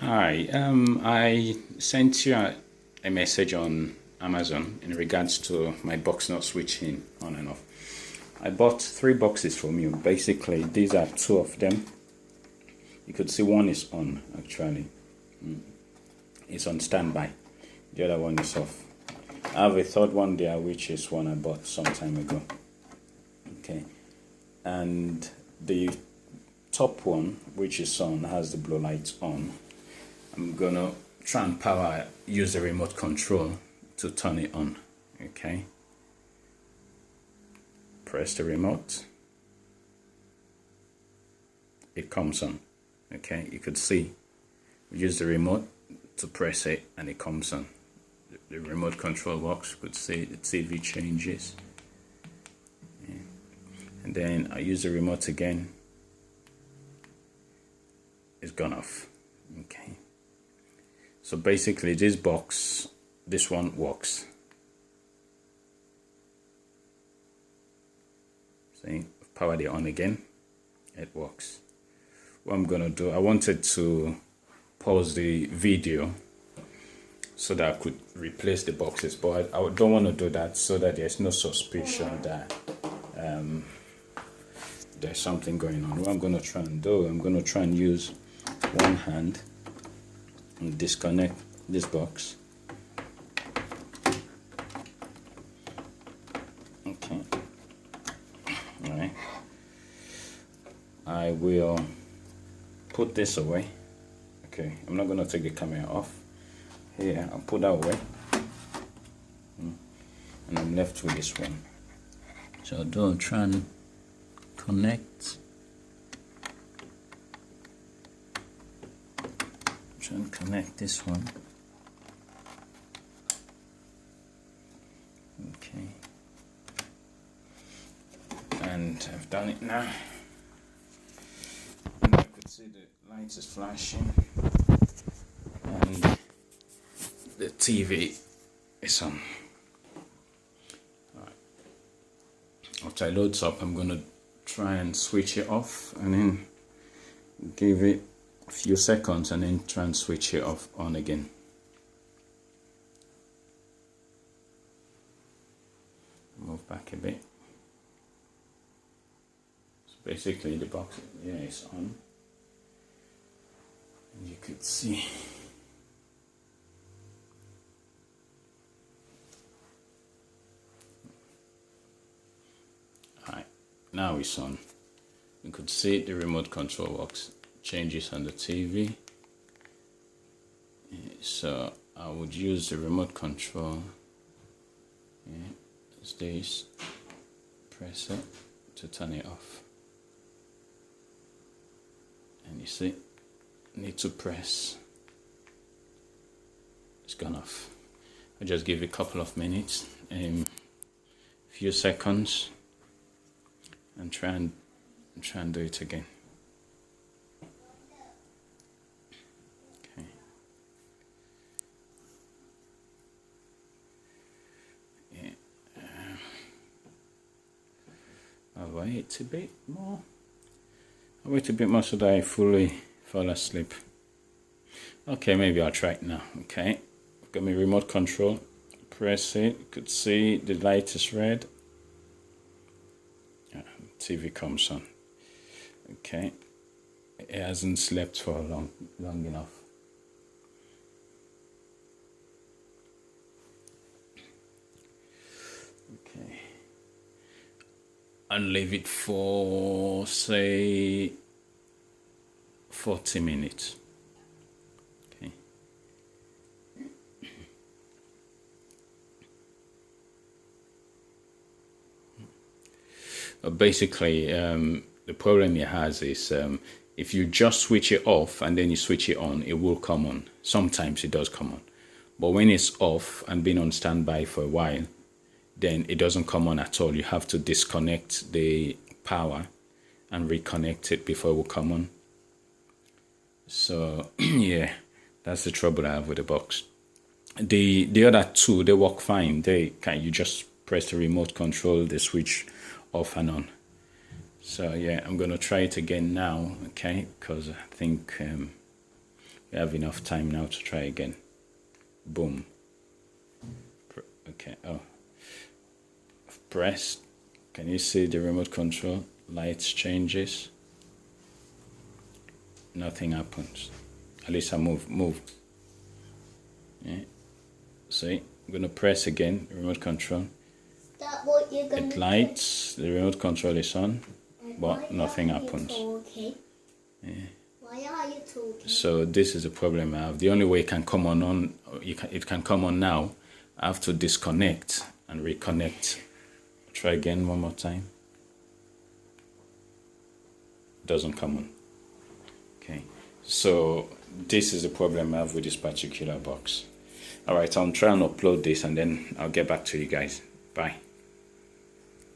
Hi, I sent you a message on Amazon in regards to my box not switching on and off. I bought 3 boxes from you. Basically, these are 2 of them. You could see one is on actually. It's on standby. The other one is off. I have a third one there, which is one I bought some time ago. Okay, and the top one, which is on, has the blue lights on. I'm gonna try and use the remote control to turn it on. Okay, press the remote, it comes on. Okay, you could see, use the remote to press it and it comes on. The remote control works. You could see the TV changes. Yeah. And then I use the remote again, it's gone off. Okay, so basically this one works. See, powered it on again, it works. What I'm gonna do, I wanted to pause the video so that I could replace the boxes, but I don't want to do that, so that there's no suspicion that there's something going on. What I'm gonna try and do, I'm gonna try and use one hand and disconnect this box. Okay, all right, I will put this away. Okay, I'm not gonna take the camera off. Here, I'll put that away, and I'm left with this one. So I'll try and connect. Try and connect this one. Okay, and I've done it now. And I could see the lights is flashing, and the TV is on. All right. After it loads up, I'm gonna try and switch it off, and then give it a few seconds, and then try and switch it off on again. Move back a bit. So basically the box, yeah, is on, and you could see. Alright, now it's on. You could see the remote control works. Changes on the TV. So I would use the remote control. Yeah, as this. Press it to turn it off. And you see, need to press. It's gone off. I'll just give it a couple of minutes, few seconds, and try and do it again. Okay. Yeah. I'll wait a bit more. So that I fully fall asleep. Okay, maybe I'll try it now. Okay, I've got my remote control. Press it. You could see the light is red. TV comes on. Okay, it hasn't slept for long enough. Okay, and leave it for say 40 minutes. Okay. Basically, the problem it has is if you just switch it off and then you switch it on, it will come on. Sometimes it does come on, but when it's off and been on standby for a while, then it doesn't come on at all. You have to disconnect the power and reconnect it before it will come on. So yeah, that's the trouble I have with the box. The other 2, they work fine. You just press the remote control, they switch off and on. So yeah, I'm gonna try it again now, okay? Because I think we have enough time now to try again. Boom. Okay, oh. Press. Can you see the remote control? Lights changes. Nothing happens. Alisa, move. Yeah. See, I'm gonna press again, remote control. That what you're gonna It lights, the remote control is on, but nothing happens. Yeah. Why are you talking? So this is the problem I have. The only way it can come on it can come on now. I have to disconnect and reconnect. Try again one more time. Doesn't come on. Okay, so this is the problem I have with this particular box. Alright, I'll try and upload this and then I'll get back to you guys. Bye.